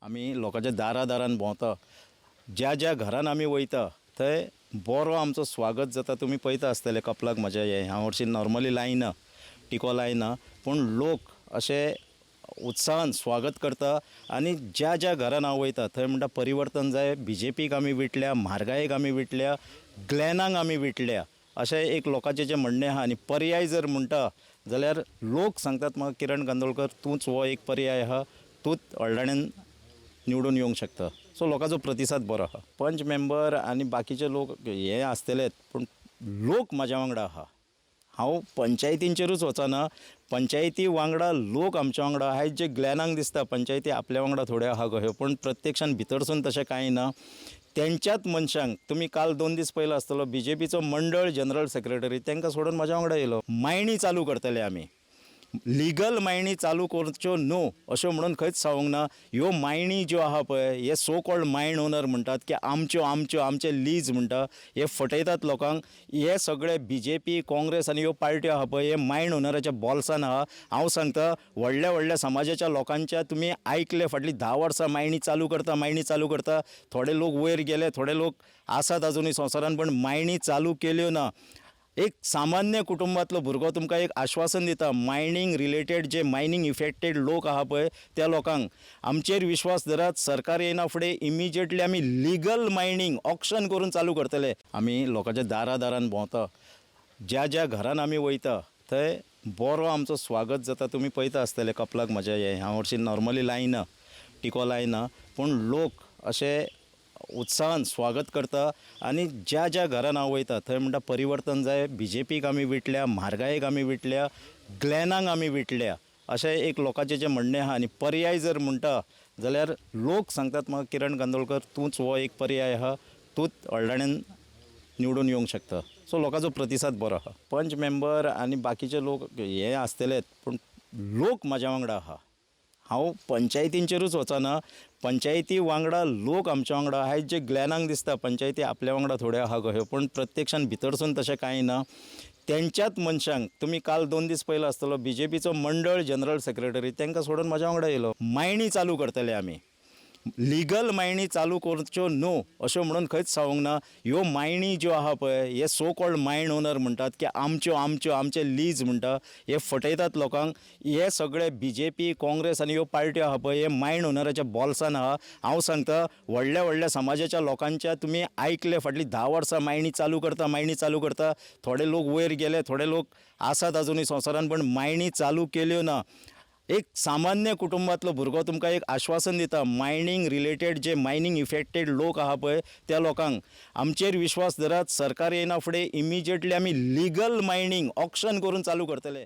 आमी लोकांच्या दारान भोंवता, ज्या ज्या घरान आमी वयता थंय बरो आमचो स्वागत जाता। तुमी पळयता आसतले कपलाक म्हज्या ह्या वर्षी नॉर्मली लायना, टिको लायना, पूण लोक अशे उत्साहान स्वागत करता। आनी ज्या ज्या घरान हांव वयता थंय म्हणटा परिवर्तन जाय, BJPक आमी विटल्या, म्हारगायेक आमी विटल्या, ग्लॅनाक आमी विटल्या, अशें एक लोकांचें जें म्हणणें आहा। आनी पर्याय जर म्हणटा जाल्यार लोक सांगतात म्हाका, किरण कांदोळकर तूंच हो एक पर्याय आहा, तूंच हळडण्यान निवडून येवंक शकता। सो लोकांचो प्रतिसाद बरो आहा। पंच मेंबर आनी बाकीचे लोक हे आसतलेच, पूण लोक म्हाज्या वांगडा आहा। हांव पंचायतींचेरूच वचना, पंचायती वांगडा लोक आमच्या वांगडा आहात। जे ग्लॅनाक दिसता पंचायती आपल्या वांगडा थोड्यो आहा कह्यो, पूण प्रत्यक्षान भितरसून तशें कांय ना। तेंच्याच मनशांक तुमी काल 2 दीस पयलो आसतलो BJPचो मंडळ जनरल सेक्रेटरी तांकां सोडून म्हाज्या वांगडा येयलो। मायणी चालू करतले आमी, लिगल मायणी चालू करच्यो न्हू अश्यो म्हणून खंयच सांगूंक ना। ह्यो मायणी ज्यो आहा पळय, हे सो कॉल्ड मायण ओनर म्हणटात की आमचे लीज म्हणटा, हे फटयतात लोकांक। हे सगळे BJP, काँग्रेस आनी ह्यो पार्ट्यो आहा पळय, हे मायण ओनराच्या बॉल्सान आहा। हांव सांगता, व्हडल्या समाजाच्या लोकांच्या तुमी आयकले फाटलीं 10 वर्सां मायणी चालू करता। थोडे लोक वयर गेले, थोडे लोक आसात अजुनूय संवसारान, पण मायणी चालू केल्यो ना। एक सामान्य कुटुंबातलो भुरगो तुमकां एक आश्वासन दिता, मायनींग रिलेटेड जे मायनींग इफेक्टेड लोक आहा पळय त्या लोकांक आमचेर विश्वास धरात। सरकार येना फुडें इमिजिएटली आमी लिगल मायनींग ऑक्शन करून चालू करतले। आमी लोकांच्या दारान भोंवता, ज्या ज्या घरान आमी वयता थंय बरो आमचो स्वागत जाता। तुमी पळयता आसतले कपलाक म्हज्या ह्या वर्षी नॉर्मली लायना, टिको लायना, पूण लोक अशे उत्साहान स्वागत करता। आनी ज्या ज्या घरान हांव वयता थंय म्हणटा परिवर्तन जाय, BJPक आमी विटल्या, म्हारगायेक आमी विटल्या, ग्लॅनाक आमी विटल्या, अशें एक लोकांचें जें म्हणणें आहा। आनी पर्याय जर म्हणटा जाल्यार लोक सांगतात म्हाका, किरण कांदोळकर तूंच हो एक पर्याय आहा, तूंच हळडण्यान निवडून येवंक शकता। सो लोकांचो प्रतिसाद बरो आहा। पंच मेंबर आनी बाकीचे लोक हे आसतलेच, पूण लोक म्हाज्या वांगडा आहा। हांव पंचायतींचेरूच वचना, पंचायती वांगडा लोक आमच्या वांगडा आहात। जे ग्लॅनाक दिसता पंचायती आपल्या वांगडा थोड्यो आहा कह्यो, पूण प्रत्यक्षान भितरसून तशें कांय ना। तेंच्याच मनशांक तुमी काल 2 दीस पयलो आसतलो BJPचो मंडळ जनरल सेक्रेटरी तांकां सोडून म्हाज्या वांगडा येयलो। मायणी चालू करतले आमी, लिगल मायणी चालू करच्यो न्हू अश्यो म्हणून खंयच सांगूंक ना। ह्यो मायणी ज्यो आहा पळय, हे सो कॉल्ड मायण ओनर म्हणटात की आमचे लीज म्हणटा, हे फटयतात लोकांक। हे सगळे BJP, काँग्रेस आनी ह्यो पार्ट्यो आहा पळय, हे मायण ओनराच्या बॉल्सान आहा। हांव सांगता, व्हडल्या समाजाच्या लोकांच्या तुमी आयकले फाटलीं 10 वर्सां मायणी चालू करता। थोडे लोक वयर गेले, थोडे लोक आसात अजुनूय संवसारान, पण मायणी चालू केल्यो ना। एक सामान्य कुटुंबातलो भुरगो तुमकां एक आश्वासन दिता, मायनींग रिलेटेड जे मायनींग इफेक्टेड लोक आहा पळय त्या लोकांक आमचेर विश्वास धरात। सरकार येना फुडें इमिजिएटली आमी लिगल मायनींग ऑक्शन करून चालू करतले।